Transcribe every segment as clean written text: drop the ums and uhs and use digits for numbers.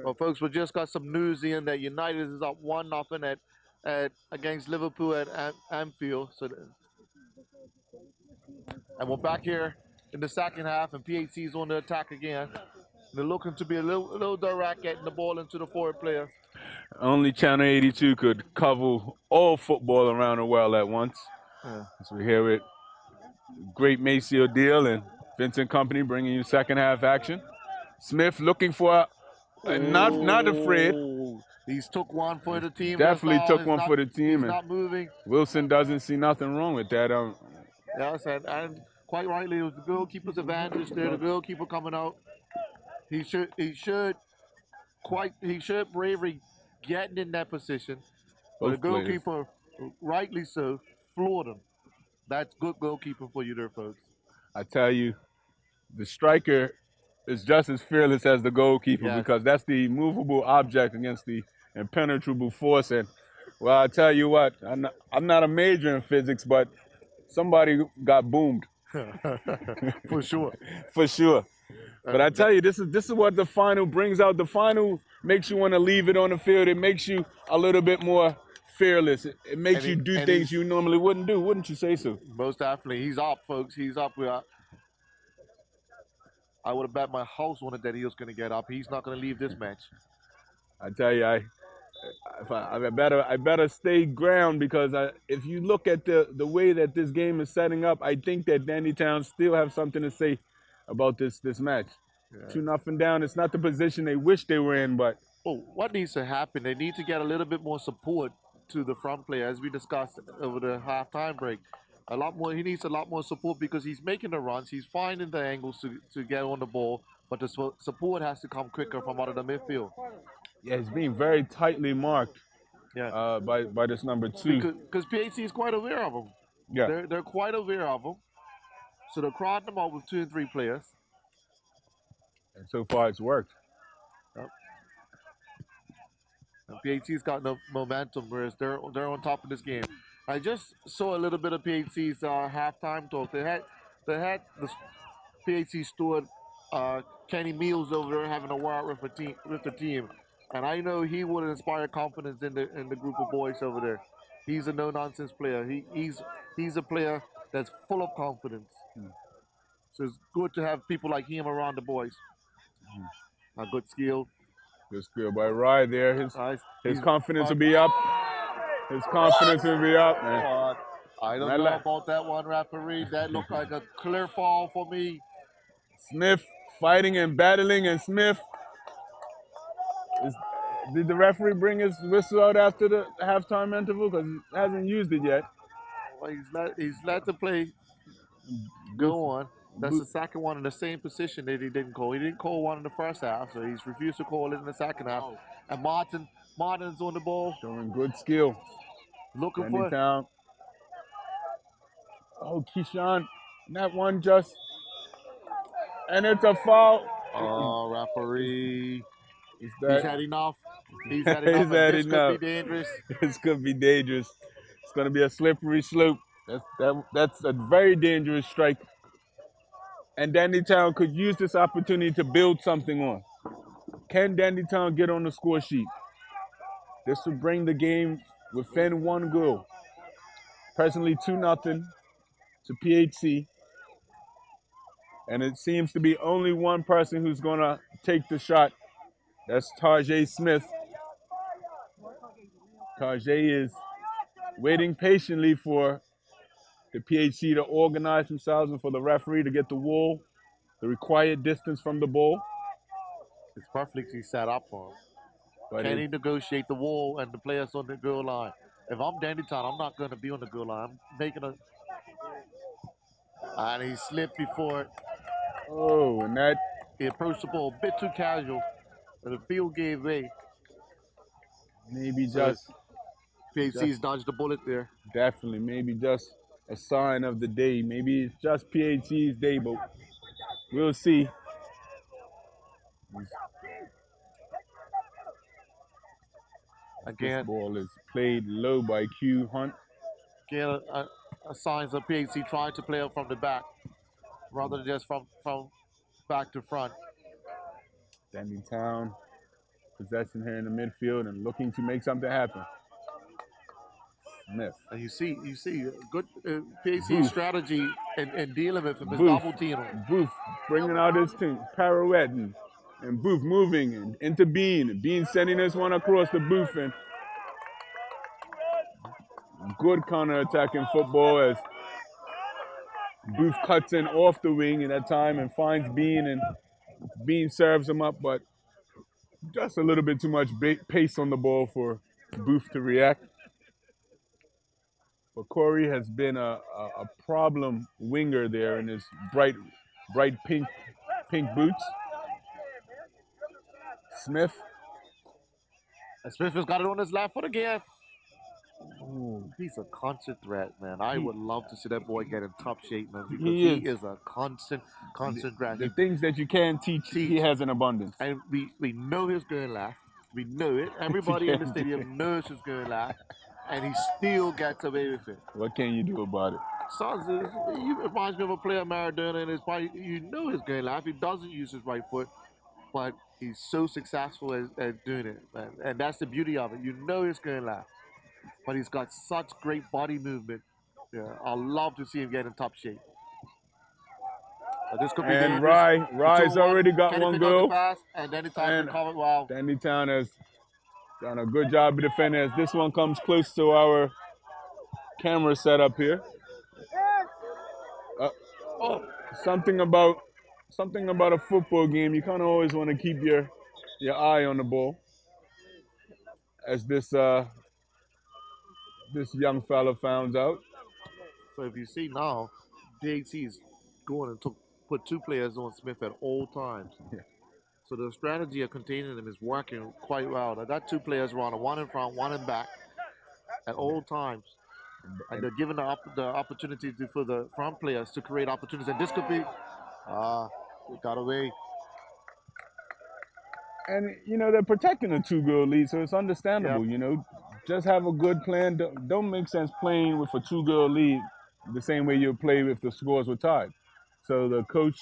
Well, folks, we just got some news in that United is up 1-0 at against Liverpool at Anfield. And we're back here in the second half, and PHC is on the attack again. They're looking to be a little direct, getting the ball into the forward players. Only Channel 82 could cover all football around the world at once. Yeah. So we're here with great Maceo Deal and Vincent Company bringing you second half action. Smith looking for not afraid. He's took one for the team. Definitely took one for the team. He's not moving. Wilson doesn't see nothing wrong with that. Yes, and quite rightly, it was the goalkeeper's advantage there. The goalkeeper coming out. He should bravery getting in that position. But the goalkeeper, rightly so, floored him. That's good goalkeeping for you there, folks. I tell you, the striker is just as fearless as the goalkeeper because that's the movable object against the impenetrable force. And, well, I tell you what, I'm not a major in physics, but somebody got boomed. For sure. For sure. But I tell you, this is what the final brings out. The final makes you want to leave it on the field. It makes you a little bit more fearless. It makes you do things you normally wouldn't do. Wouldn't you say so? Most definitely. He's up, folks. He's up. I would have bet my house on it that he was going to get up. He's not going to leave this match. I tell you, I better stay ground because if you look at the way that this game is setting up, I think that Dandytown still have something to say about this match. Yeah. 2-0 down. It's not the position they wish they were in, but what needs to happen? They need to get a little bit more support to the front player, as we discussed over the halftime break. A lot more. He needs a lot more support because he's making the runs. He's finding the angles to get on the ball, but the support has to come quicker from out of the midfield. Yeah, he's being very tightly marked. Yeah. By this number 2. Because PHC is quite aware of him. Yeah. They're quite aware of him. So they're crowding them out with 2 and 3 players. And so far it's worked. Yep. And PHC's got no momentum, whereas they're on top of this game. I just saw a little bit of PHC's halftime talk. They had the PHC steward Kenny Mills over there having a word with the team, and I know he would inspire confidence in the group of boys over there. He's a no-nonsense player. He's a player that's full of confidence. So it's good to have people like him around the boys. A good skill. Good skill by Rye there. His confidence will be up. His confidence will be up, man. I don't know about that one, referee. That looked like a clear fall for me. Smith fighting and battling, and Smith. Did the referee bring his whistle out after the halftime interval? Because he hasn't used it yet. Well, he's let the play go on. That's the second one in the same position that he didn't call. He didn't call one in the first half, so he's refused to call it in the second half. And Martin's on the ball. Showing good skill. Looking for it. Oh, Keyshawn. That one just. And it's a foul. Oh, referee. He's had enough. He's had enough. This could be dangerous. This could be dangerous. It's going to be a slippery slope. That's a very dangerous strike. And Dandytown could use this opportunity to build something on. Can Dandytown get on the score sheet? This would bring the game within 1 goal. Presently 2-0 to PHC. And it seems to be only one person who's going to take the shot. That's Tarjay Smith. Tarjay is waiting patiently for the PHC to organize themselves and for the referee to get the required distance from the ball. It's perfectly set up for him. But can he negotiate the wall and the players on the goal line? If I'm Dandytown, I'm not going to be on the goal line. I'm making a... And he slipped before it. Oh, and that... He approached the ball a bit too casual. And the field gave way. Maybe just... PHC's dodged the bullet there. Definitely. Maybe just a sign of the day. Maybe it's just PHC's day, but we'll see. Again, this ball is played low by Q Hunt. Again, signs of PHC trying to play up from the back rather than just from back to front. Danny Town, possession here in the midfield and looking to make something happen. Smith. And you see, good PHC Booth. strategy in dealing with him is Booth. double team. Booth bringing out his team, pirouetting, and Booth moving and into Bean. And Bean sending this one across the Booth, and good counter-attacking football as Booth cuts in off the wing at that time and finds Bean, and Bean serves him up, but just a little bit too much pace on the ball for Booth to react. But Corey has been a problem winger there in his bright pink boots. Smith. And Smith has got it on his left foot again. Ooh, he's a constant threat, man. I would love to see that boy get in top shape, man, because he is a constant threat. The things that you can teach, he has in abundance. And we know he's going to laugh. We know it. Everybody in the stadium knows he's going to laugh. And he still gets away with it. What can you do about it? Sons, he reminds me of a player, Maradona, and it's probably, you know he's going to laugh. He doesn't use his right foot, but he's so successful at doing it, man. And that's the beauty of it. You know he's going to laugh. But he's got such great body movement. Yeah, I'd love to see him get in top shape. This could be and dangerous. Rye's already got one goal. And Danny Town recovered well. Danny Town has done a good job of defending as this one comes close to our camera setup here. Something about a football game, you kind of always want to keep your eye on the ball. As this young fella found out. So if you see now, PHC is going and put two players on Smith at all times. Yeah. So the strategy of containing them is working quite well. I got two players running, one in front, one in back, at all times. And they're given the opportunity for the front players to create opportunities. And this could be, it got away. And, they're protecting a 2-goal lead, so it's understandable, Just have a good plan. Don't make sense playing with a 2-goal lead the same way you play if the scores were tied. So the coach,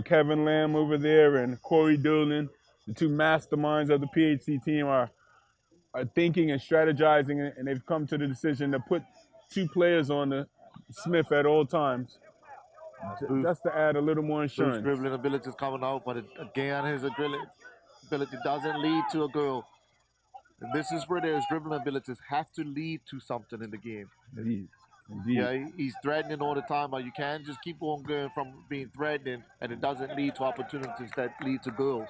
Kevin Lamb over there and Corey Dolan, the two masterminds of the PHC team are thinking and strategizing, and they've come to the decision to put two players on the Smith at all times, just to add a little more insurance. His dribbling ability is coming out, but again, his ability doesn't lead to a goal. And this is where his dribbling abilities have to lead to something in the game. Indeed. Yeah, he's threatening all the time, but you can't just keep on going from being threatening, and it doesn't lead to opportunities that lead to goals.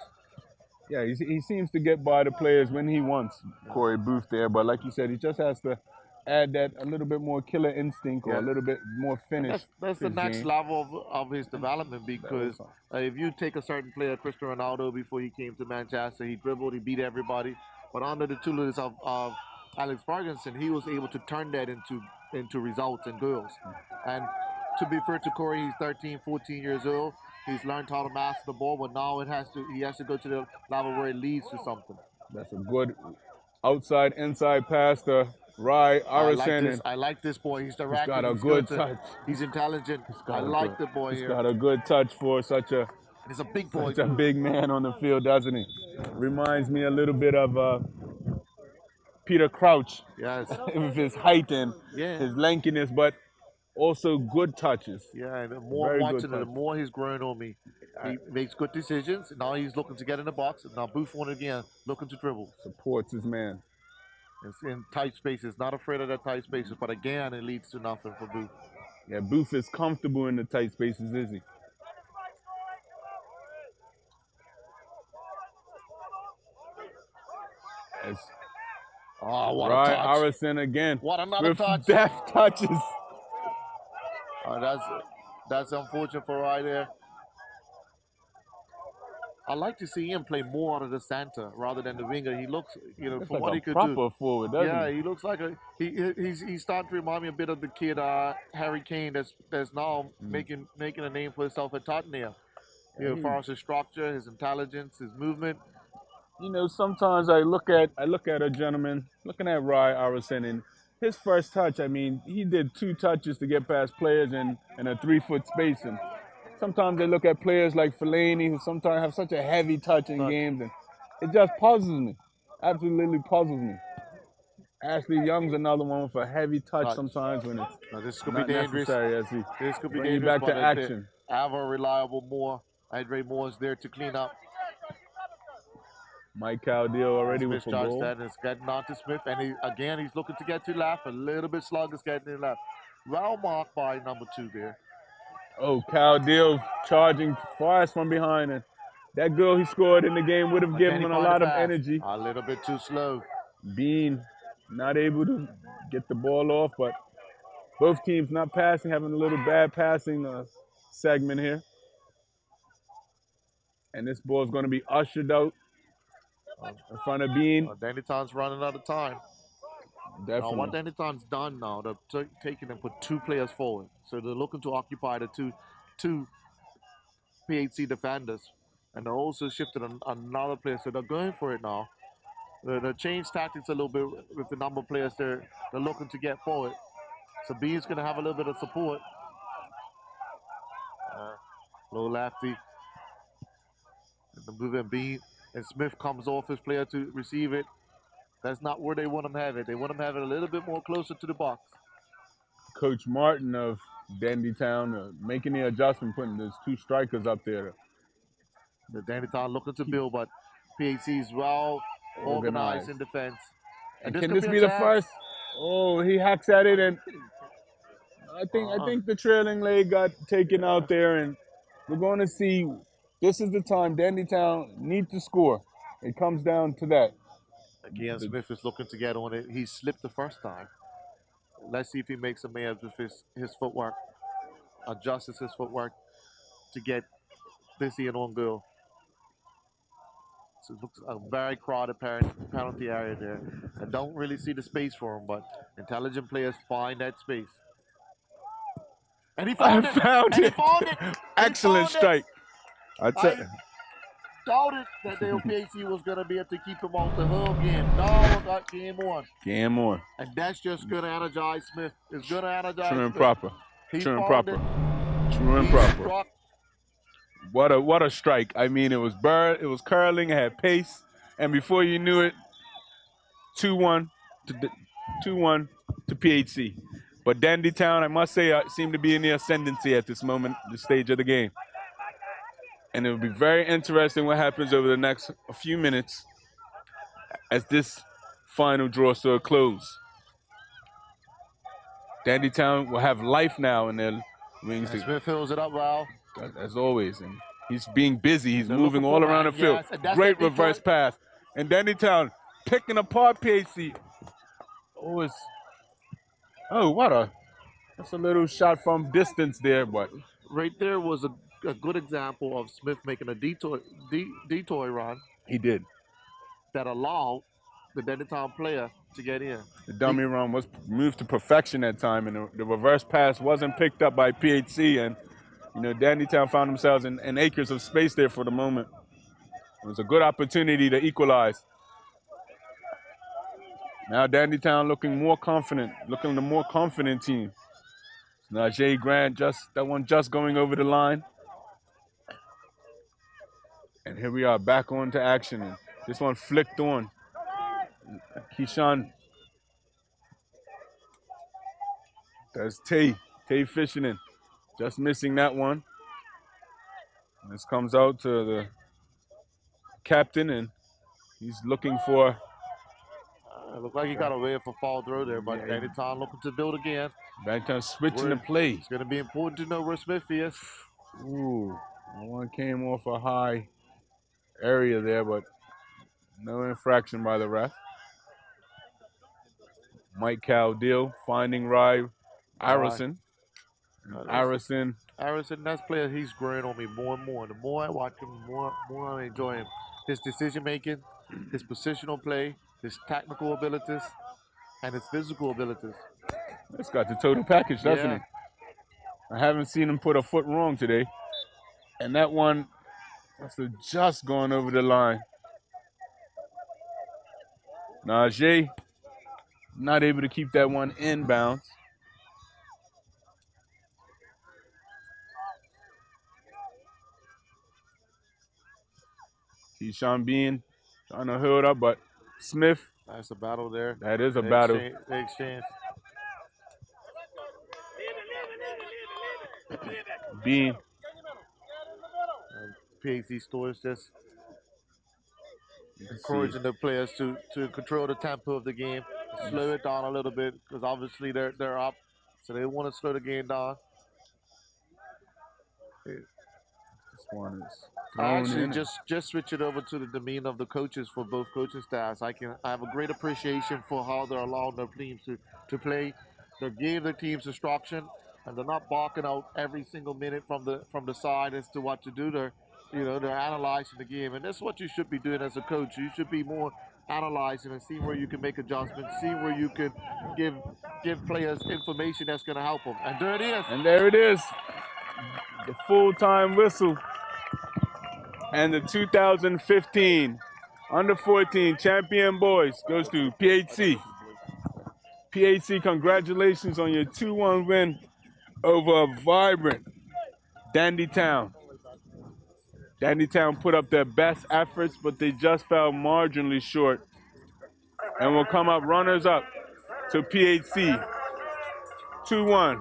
Yeah, he seems to get by the players when he wants, Corey Booth there. But like you said, he just has to add that a little bit more killer instinct or a little bit more finish. That's the next level of his development, because if you take a certain player, Cristiano Ronaldo, before he came to Manchester, he dribbled, he beat everybody. But under the tutelage of Alex Ferguson, he was able to turn that into results and goals. And to be fair to Corey, he's 13, 14 years old. He's learned how to master the ball, but now he has to go to the level where it leads to something. That's a good outside, inside pass to Rye Arison. I like this boy. He's direct. He's got a good touch. He's intelligent. I like the boy here. He's got a good touch for such a big boy. Such a big man on the field, doesn't he? Reminds me a little bit of Peter Crouch. Yes. With his height and his lankiness, but also good touches. Yeah, and the more I'm watching it, the more he's growing on me. He makes good decisions. Now he's looking to get in the box. Now Booth on it again, looking to dribble. Supports his man. It's in tight spaces. Not afraid of that tight spaces, but again, it leads to nothing for Booth. Yeah, Booth is comfortable in the tight spaces, is he? What Rye a touch. Arison again. What another touch. Deft touches. That's unfortunate for Rye there. I like to see him play more out of the center rather than the winger. He looks, for like what he could proper do. Forward, doesn't he looks like he's starting to remind me a bit of the kid Harry Kane that's now making a name for himself at Tottenham. As far as his structure, his intelligence, his movement. Sometimes I look at a gentleman looking at Rye Arison, and his first touch, he did 2 touches to get past players in a 3-foot space, and sometimes they look at players like Fellaini, who sometimes have such a heavy touch in games, and it just puzzles me. Absolutely puzzles me. Ashley Young's another one with a heavy touch sometimes when it's Now this could be not dangerous. necessary as he This could be bring you dangerous, back but to action. ever reliable Moore. Andre Moore is there to clean up. Mike Caldwell already Smith with a charged goal. that, and it's getting on to Smith, and he's looking to get to left. A little bit sluggish getting in left. Well marked by number 2 there. Oh, Caldwell charging fast from behind, and that goal he scored in the game would have given him a lot of energy. A little bit too slow. Bean not able to get the ball off, but both teams not passing, having a little bad passing segment here. And this ball is going to be ushered out in front of Bean. Dannytown's running out of time. Definitely. Now what Dannytown's done now, they're taking and put 2 players forward. So they're looking to occupy the two PHC defenders. And they're also shifted another player. So they're going for it now. They changed tactics a little bit with the number of players they're looking to get forward. So Bean's going to have a little bit of support. Low lefty. And the moving Bean. And Smith comes off his player to receive it. That's not where they want him to have it. They want him to have it a little bit more closer to the box. Coach Martin of Dandytown making the adjustment, putting those 2 strikers up there. The Dandytown looking to build, but PHC is well organized in defense. And can this be the first? Oh, he hacks at it, and I think the trailing leg got taken out there, and we're going to see. This is the time Dandytown needs to score. It comes down to that. Again, Smith is looking to get on it. He slipped the first time. Let's see if he makes a man with his footwork, adjusts his footwork to get this in on goal. So it looks a very crowded penalty area there. I don't really see the space for him, but intelligent players find that space. And he found it. Excellent strike. I doubted that the PHC was going to be able to keep him off the hook again. No, got game on. Game on. And that's just going to energize Smith. It's going to energize True and Smith. proper. True and proper. True and proper. What a strike. I mean, it was curling, it had pace, and before you knew it, 2-1 to PHC. But Dandytown, I must say, seem to be in the ascendancy at this moment, the stage of the game. And it will be very interesting what happens over the next few minutes as this final draws to a close. Dandytown will have life now in their wings. And Smith fills it up well. As always, and he's being busy. He's moving all around the field. Yes, great reverse pass. And Dandytown picking apart PHC. That's a little shot from distance there, but right there was a good example of Smith making a detour run. He did. That allowed the Dandytown player to get in. The dummy run was moved to perfection that time, and the reverse pass wasn't picked up by PHC, and Dandytown found themselves in acres of space there for the moment. It was a good opportunity to equalize. Now Dandytown looking the more confident team. Now Jay Grant that one just going over the line. And here we are back on to action. And this one flicked on. Keyshawn. That's Tay fishing in. Just missing that one. This comes out to the captain, and he's looking for. It looked like he got away for fall throw there, but Dandytown looking to build again. Dandytown switching the play. It's going to be important to know where Smith is. Ooh, that one came off a high area there, but no infraction by the ref. Mike Caldwell finding Iverson. Iverson, that's player. He's growing on me more and more. The more I watch him, the more I enjoy him. His decision making, his positional play, his technical abilities, and his physical abilities. It's got the total package, doesn't it? I haven't seen him put a foot wrong today. And that one, that's just going over the line. Najee not able to keep that one in bounds. Keyshawn Bean trying to hold up, but Smith, That's a battle there. that is a They battle. exchange. They exchange. Bean, PHC stores just let's see. encouraging the players to control the tempo of the game, slow it down a little bit because obviously they're up, so they want to slow the game down. This one is I thrown actually in. just switch it over to the demeanor of the coaches for both coaching staffs. I have a great appreciation for how they're allowing their teams to play. They give their teams instruction, and they're not barking out every single minute from the side as to what to do. They're analyzing the game, and that's what you should be doing as a coach. You should be more analyzing and seeing where you can make adjustments, see where you can give players information that's going to help them. And there it is. And there it is, the full-time whistle. And the 2015 Under-14 champion boys goes to PHC. PHC, congratulations on your 2-1 win over a vibrant Dandytown. Dandytown put up their best efforts, but they just fell marginally short and will come up runners-up to PHC 2-1.